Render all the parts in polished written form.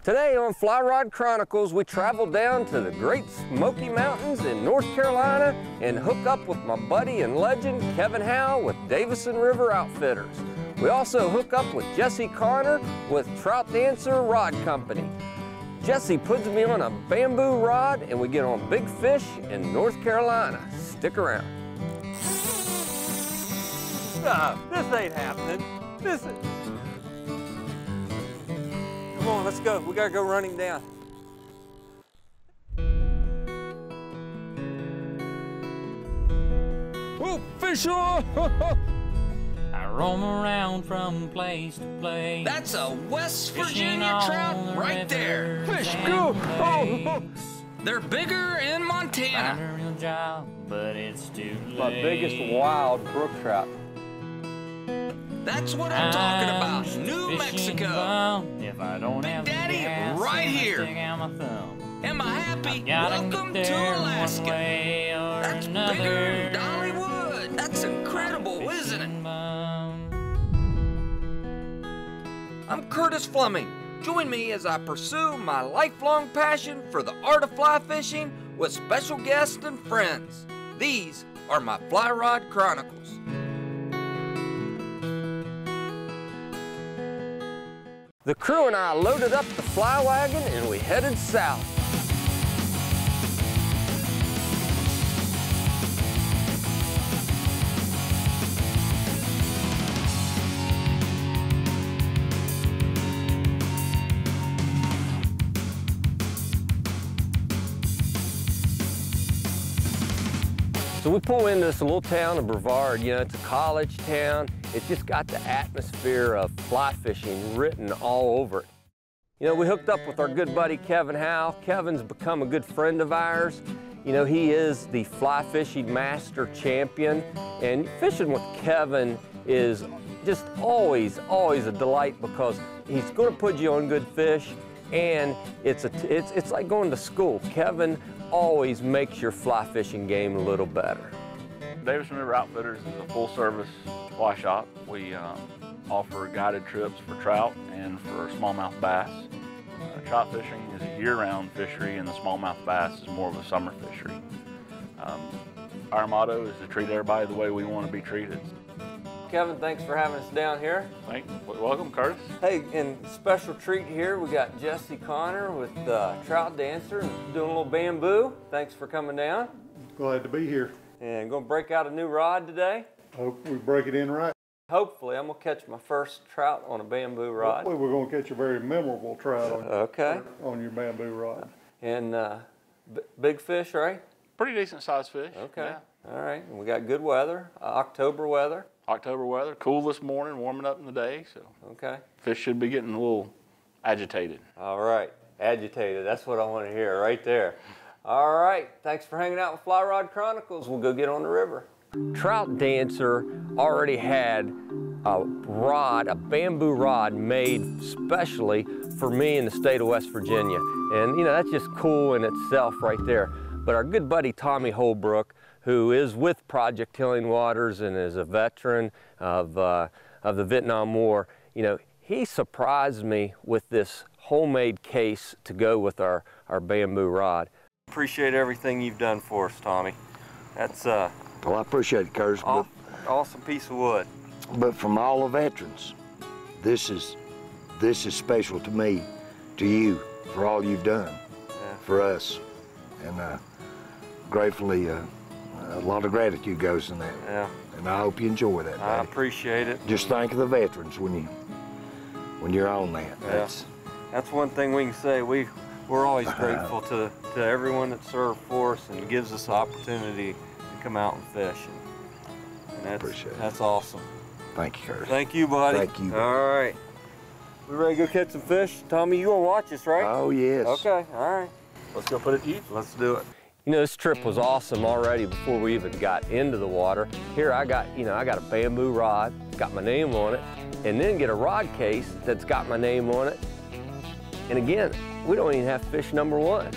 Today on Fly Rod Chronicles, we travel down to the Great Smoky Mountains in North Carolina and hook up with my buddy and legend, Kevin Howell with Davidson River Outfitters. We also hook up with Jesse Connor with Trout Dancer Rod Company. Jesse puts me on a bamboo rod and we get on big fish in North Carolina. Stick around. This ain't happening. This is... Come on, let's go. We gotta go run him down. Oh, fish on! I roam around from place to place. That's a West Virginia trout right there. Fish, go! Oh. They're bigger in Montana. Find a real job, but it's too late. My biggest wild brook trout. That's what I'm talking about. New Mexico. If I don't Big have Daddy, gas, right here. Am Am I happy? Welcome to Alaska. That's bigger than Dollywood. That's incredible, isn't it? I'm Curtis Fleming. Join me as I pursue my lifelong passion for the art of fly fishing with special guests and friends. These are my Fly Rod Chronicles. The crew and I loaded up the fly wagon and we headed south. So we pull into this little town of Brevard. You know, it's a college town. It's just got the atmosphere of fly fishing written all over it. You know, we hooked up with our good buddy Kevin Howell. Kevin's become a good friend of ours. You know, he is the fly fishing master champion, and fishing with Kevin is just always a delight because he's going to put you on good fish, and it's like going to school. Kevin always makes your fly fishing game a little better. Davidson River Outfitters is a full-service fly shop. We offer guided trips for trout and for smallmouth bass. Trout fishing is a year-round fishery, and the smallmouth bass is more of a summer fishery. Our motto is to treat everybody the way we want to be treated. Kevin, thanks for having us down here. Welcome, Curtis. Hey, and special treat here, we got Jesse Connor with Trout Dancer and doing a little bamboo. Thanks for coming down. Glad to be here. And going to break out a new rod today. Hope we break it in right. Hopefully, I'm going to catch my first trout on a bamboo rod. Hopefully we're going to catch a very memorable trout on your bamboo rod. And big fish, right? Pretty decent sized fish. Okay. Yeah. All right. And we got good weather, October weather. October weather, cool this morning, warming up in the day, so okay. Fish should be getting a little agitated. All right, agitated, that's what I want to hear right there. All right, thanks for hanging out with Fly Rod Chronicles. We'll go get on the river. Trout Dancer already had a rod, a bamboo rod made specially for me in the state of West Virginia. And you know, that's just cool in itself right there. But our good buddy Tommy Holbrook, who is with Project Healing Waters and is a veteran of the Vietnam War, you know, he surprised me with this homemade case to go with our bamboo rod. Appreciate everything you've done for us, Tommy. That's well, I appreciate it, Curtis. Awesome piece of wood. But from all the veterans, this is special to me, to you, for all you've done for us, and gratefully. A lot of gratitude goes in that. Yeah. And I hope you enjoy that. I appreciate it. Just think of the veterans when you're on that. Yeah. That's one thing we can say. We're always grateful to everyone that served for us and gives us the opportunity to come out and fish. And that's awesome. Thank you, Curtis. Thank you, buddy. Thank you. All right. We ready to go catch some fish? Tommy, you gonna watch us, right? Oh, yes. Okay, all right. Let's go put it to use. Let's do it. You know, this trip was awesome already before we even got into the water. Here I got a bamboo rod, got my name on it, and then get a rod case that's got my name on it. And again, we don't even have fish number one.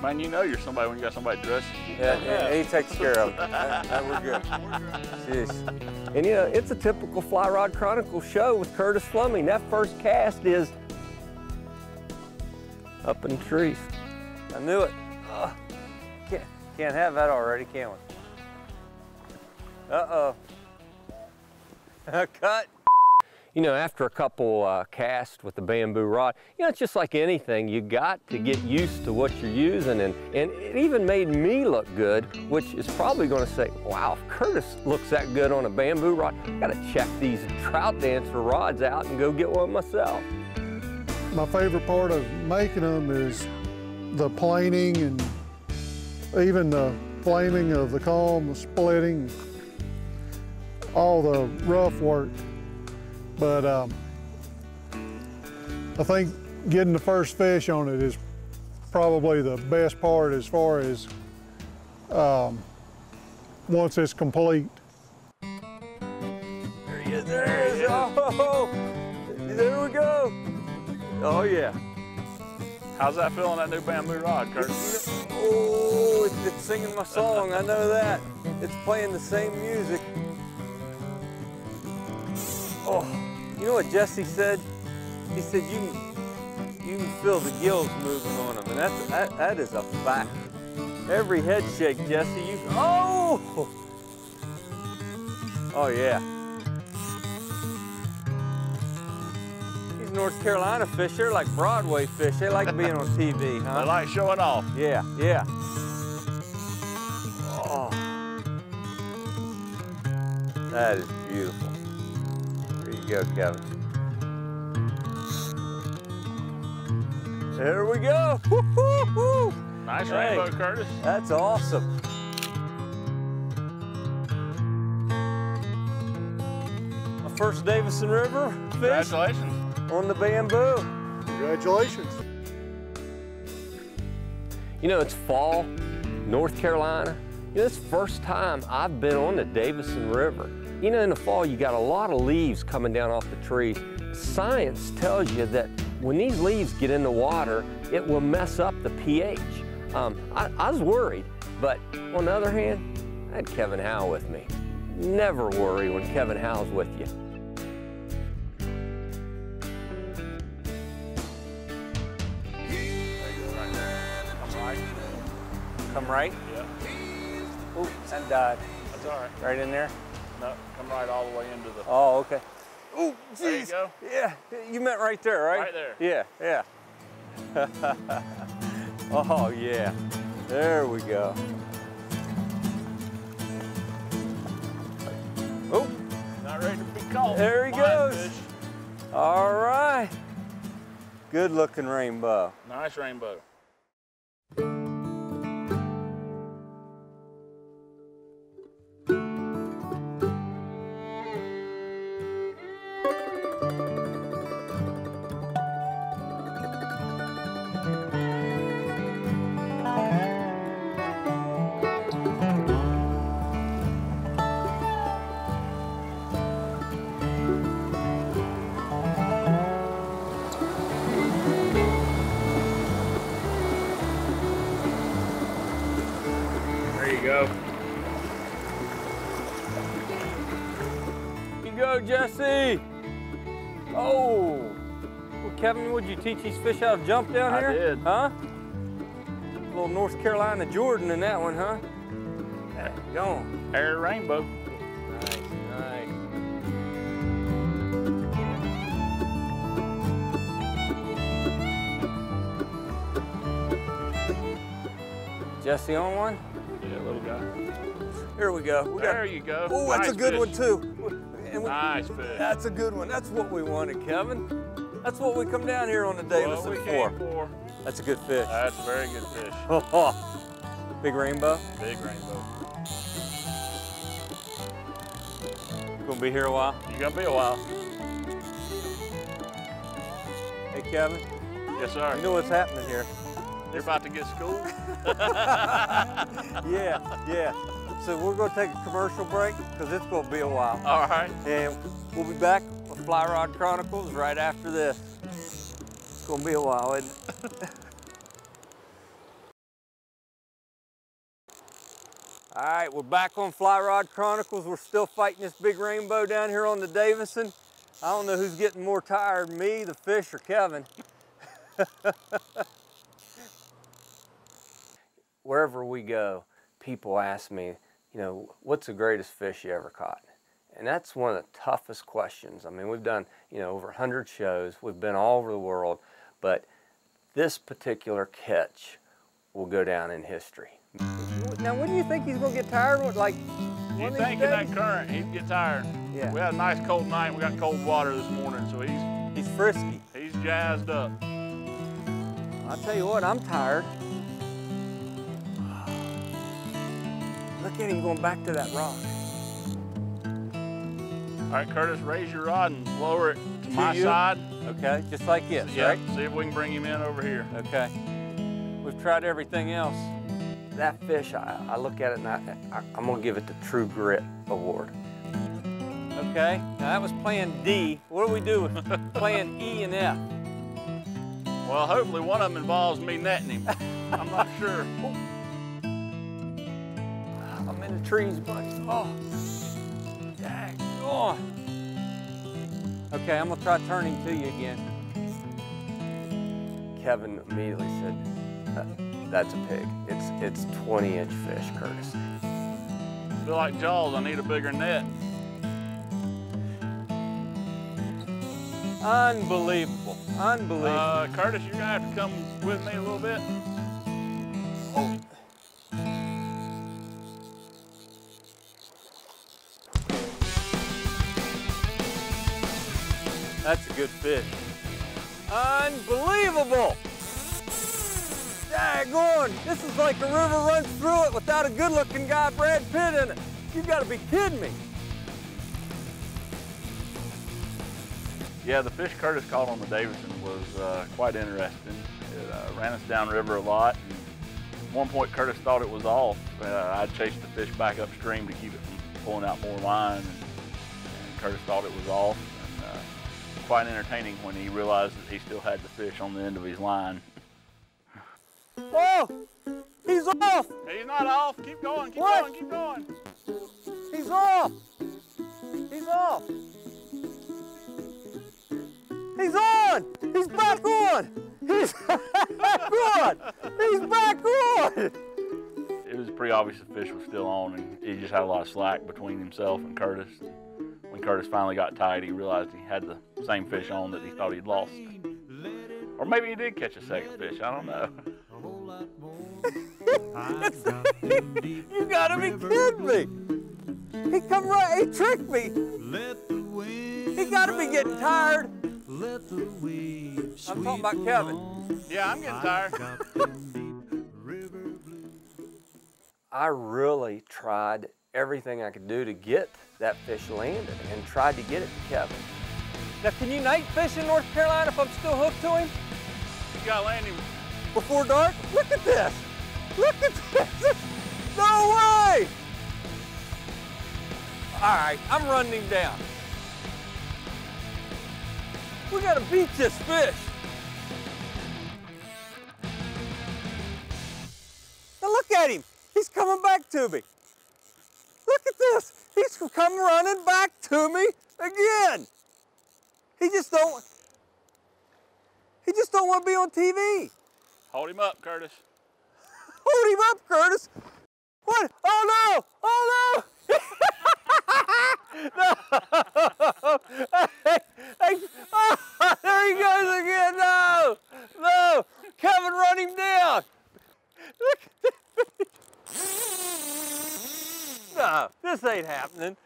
Man, you know you're somebody when you got somebody dressed. Yeah, he takes care of it. We're good. Jeez. And you know, it's a typical Fly Rod Chronicles show with Curtis Fleming. That first cast is up in the trees. I knew it. Ugh. Can't have that already, can we? Uh-oh. Cut. You know, after a couple casts with the bamboo rod, you know, it's just like anything. You got to get used to what you're using, and it even made me look good, which is probably going to say, wow, if Curtis looks that good on a bamboo rod, I got to check these trout dancer rods out and go get one myself. My favorite part of making them is the planing and even the flaming of the comb, the splitting, all the rough work. But I think getting the first fish on it is probably the best part as far as once it's complete. There he is, there he is. Oh, there we go. Oh yeah. How's that feel on that new bamboo rod, Curtis? Oh, it's singing my song, I know that. It's playing the same music. Oh, you know what Jesse said? He said you can feel the gills moving on them, and that is a fact. Every head shake, Jesse, oh! Oh yeah. These North Carolina fish, they're like Broadway fish. They like being on TV, huh? They like showing off. Yeah, yeah. Oh. That is beautiful. There you go, Kevin. There we go. Woo, woo, woo. Nice rainbow, Curtis. That's awesome. My first Davidson River fish. Congratulations. On the bamboo. Congratulations. You know, it's fall, North Carolina. You know, it's the first time I've been on the Davidson River. You know, in the fall, you got a lot of leaves coming down off the trees. Science tells you that when these leaves get in the water, it will mess up the pH. I was worried, but on the other hand, I had Kevin Howell with me. Never worry when Kevin Howell's with you. Come right? Yeah. Ooh, and died. That's all right. Right in there? No, come right all the way into the... Oh, okay. Ooh, geez. There you go. Yeah, you meant right there, right? Right there. Yeah, yeah. Oh, yeah. There we go. Oh. Not ready to be caught. There he Fine goes. Fish. All right. Good looking rainbow. Nice rainbow. Go. You go, Jesse. Oh. Well, Kevin, would you teach these fish how to jump down here? I did. Huh? A little North Carolina Jordan in that one, huh? There, go on. Air rainbow. Nice, nice. Jesse on one? Yeah, little guy. Here we go. There you go. Oh, that's nice a good fish. one too. And Nice fish. That's a good one. That's what we wanted, Kevin. That's what we come down here on the Davidson for. That's a good fish. That's a very good fish. Big rainbow? Big rainbow. You gonna be here a while? You gonna be a while. Hey, Kevin. Yes, sir. You know what's happening here? You're about to get schooled? Yeah, yeah. So we're gonna take a commercial break because it's gonna be a while. All right. And we'll be back with Fly Rod Chronicles right after this. It's gonna be a while, isn't it? All right, we're back on Fly Rod Chronicles. We're still fighting this big rainbow down here on the Davidson. I don't know who's getting more tired, me, the fish, or Kevin. we go, people ask me, you know, what's the greatest fish you ever caught? And that's one of the toughest questions. I mean, we've done, you know, over 100 shows. We've been all over the world, but this particular catch will go down in history. Now, when do you think he's going to get tired? Like, You think in that current, he'd get tired. Yeah. We had a nice cold night. We got cold water this morning, so he's frisky. He's jazzed up. I'll tell you what, I'm tired. Look at him going back to that rock. All right, Curtis, raise your rod and lower it to my side. Okay, just like this, yeah, right? See if we can bring him in over here. Okay. We've tried everything else. That fish, I look at it and I'm gonna give it the True Grit Award. Okay, now that was plan D. What do we do with plan E and F? Well, hopefully one of them involves me netting him. I'm not sure. I'm in the trees, buddy. Oh, dang. Oh. Okay, I'm gonna try turning to you again. Kevin immediately said, that's a pig. It's 20-inch fish, Curtis. I feel like Jaws, I need a bigger net. Unbelievable, unbelievable. Curtis, you're gonna have to come with me a little bit. Oh. That's a good fish. Unbelievable! Daggone! This is like a river runs through it without a good-looking guy, Brad Pitt, in it. You gotta be kidding me. Yeah, the fish Curtis caught on the Davidson was quite interesting. It ran us downriver a lot. And at one point, Curtis thought it was off. I chased the fish back upstream to keep it from pulling out more line, and Curtis thought it was off. And, quite entertaining when he realized that he still had the fish on the end of his line. Oh! He's off! He's not off. Keep going, keep going, keep going. He's off! He's off! He's on! He's back on! He's back on! He's back on! It was pretty obvious the fish was still on, and he just had a lot of slack between himself and Curtis. When Curtis finally got tight, he realized he had the same fish on that he thought he'd lost. Or maybe he did catch a second fish, I don't know. You gotta be kidding me! He come right, he tricked me! He gotta be getting tired! I'm talking about Kevin. Yeah, I'm getting tired. I really tried everything I could do to get that fish landed and tried to get it to Kevin. Now, can you night fish in North Carolina if I'm still hooked to him? You gotta land him. Before dark? Look at this! Look at this! No way! All right, I'm running him down. We gotta beat this fish. Now look at him. He's coming back to me. Look at this. He's come running back to me again. He just don't want to be on TV. Hold him up, Curtis. Hold him up, Curtis. What? Oh no! Oh no! No! Hey, oh, there he goes again. No! No! Kevin, run him down. Look at this. No, this ain't happening.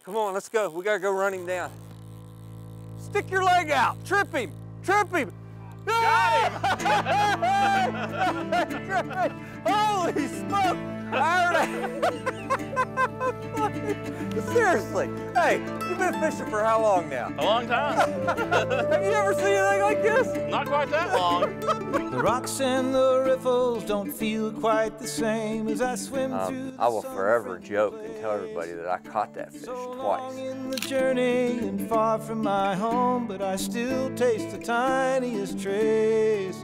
Come on, let's go. We gotta go run him down. Stick your leg out. Trip him. Trip him. Got him! Holy smoke! Seriously, hey, you've been fishing for how long now? A long time. Have you ever seen anything like this? Not quite that long. The rocks and the riffles don't feel quite the same as I swim through the I will forever joke and tell everybody that I caught that fish twice. in the journey and far from my home, but I still taste the tiniest trace.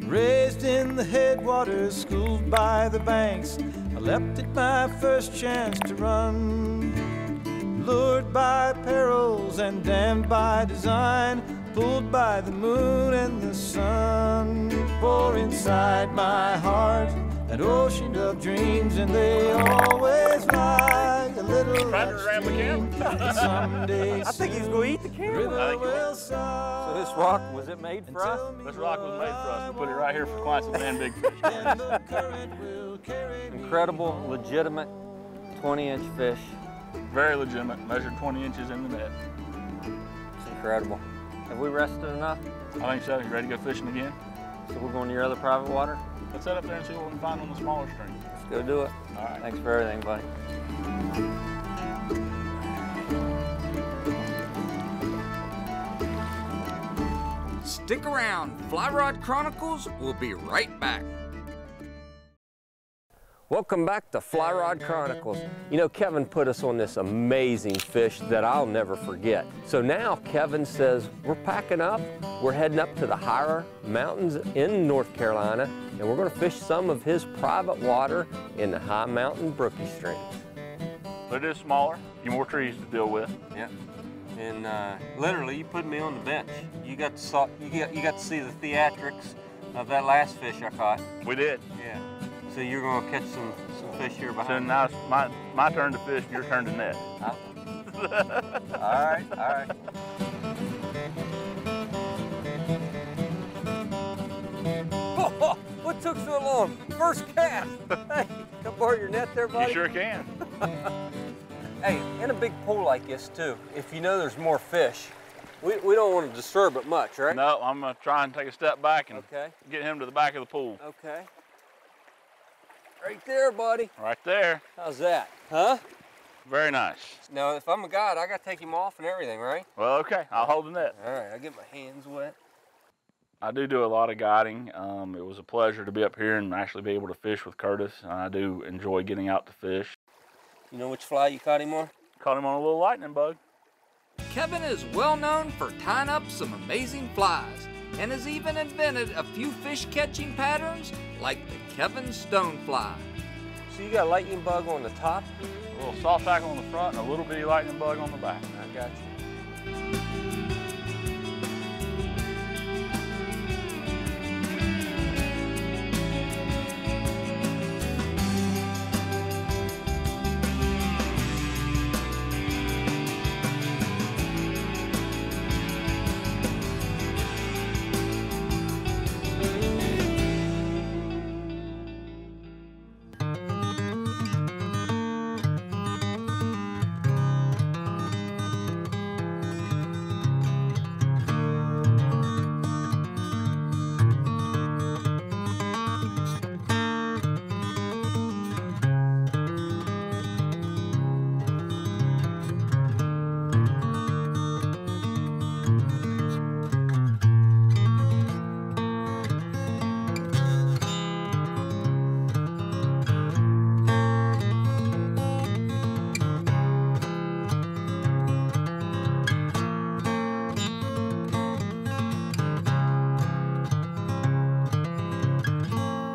Raised in the headwaters, schooled by the banks, I leapt at my first chance to run. Lured by perils and damned by design, pulled by the moon and the sun. Boy, inside my heart, that ocean of dreams, and they always lie a little upstream. Someday I think he's going to eat the camera. river will So this rock, was it made for us? This rock was made for us. We put it right here for clients that land big fish. and the current will carry me. Incredible, legitimate 20-inch fish. Very legitimate, measured 20 inches in the net. It's incredible. Have we rested enough? I think so. You ready to go fishing again? So we're going to your other private water? Let's head up there and see what we can find on the smaller stream. Let's go do it. All right. Thanks for everything, buddy. Stick around, Fly Rod Chronicles will be right back. Welcome back to Fly Rod Chronicles. You know, Kevin put us on this amazing fish that I'll never forget. So now Kevin says we're packing up, we're heading up to the higher mountains in North Carolina, and we're going to fish some of his private water in the high mountain brookie streams. But it is smaller, you more trees to deal with. Yeah. And literally, you put me on the bench. You got to see the theatrics of that last fish I caught. We did. Yeah. So you're going to catch some fish here So behind now it's my turn to fish and your turn to net. Huh? All right, all right. Oh, what took so long? First cast. Hey, can I borrow your net there, buddy? You sure can. Hey, in a big pool like this too, if you know there's more fish, we don't want to disturb it much, right? No, I'm going to try and take a step back and Okay. get him to the back of the pool. Okay. Right there, buddy. Right there. How's that? Huh? Very nice. Now, if I'm a guide, I got to take him off and everything, right? Well, okay, I'll hold the net. All right, I get my hands wet. I do a lot of guiding. It was a pleasure to be up here and actually be able to fish with Curtis. I do enjoy getting out to fish. You know which fly you caught him on? Caught him on a little lightning bug. Kevin is well known for tying up some amazing flies and has even invented a few fish catching patterns like the Kevin Stonefly. So you got a lightning bug on the top? A little soft tackle on the front and a little bitty lightning bug on the back. I got you.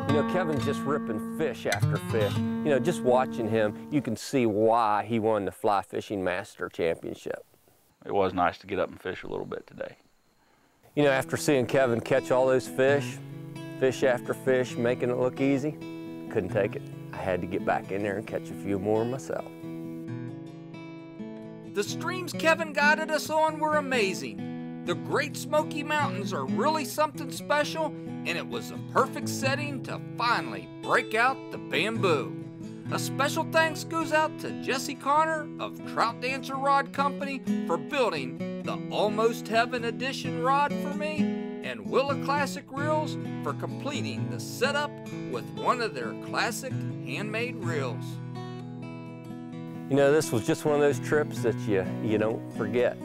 You know, Kevin's just ripping fish after fish. You know, just watching him, you can see why he won the Fly Fishing Master Championship. It was nice to get up and fish a little bit today. You know, after seeing Kevin catch all those fish, fish after fish, making it look easy, couldn't take it. I had to get back in there and catch a few more myself. The streams Kevin guided us on were amazing. The Great Smoky Mountains are really something special, and it was a perfect setting to finally break out the bamboo. A special thanks goes out to Jesse Connor of Trout Dancer Rod Company for building the Almost Heaven Edition rod for me, and Willa Classic Reels for completing the setup with one of their classic handmade reels. You know, this was just one of those trips that you don't forget.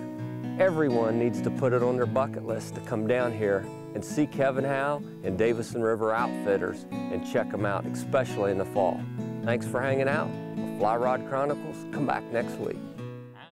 Everyone needs to put it on their bucket list to come down here and see Kevin Howell and Davidson River Outfitters and check them out, especially in the fall. Thanks for hanging out. Fly Rod Chronicles, come back next week.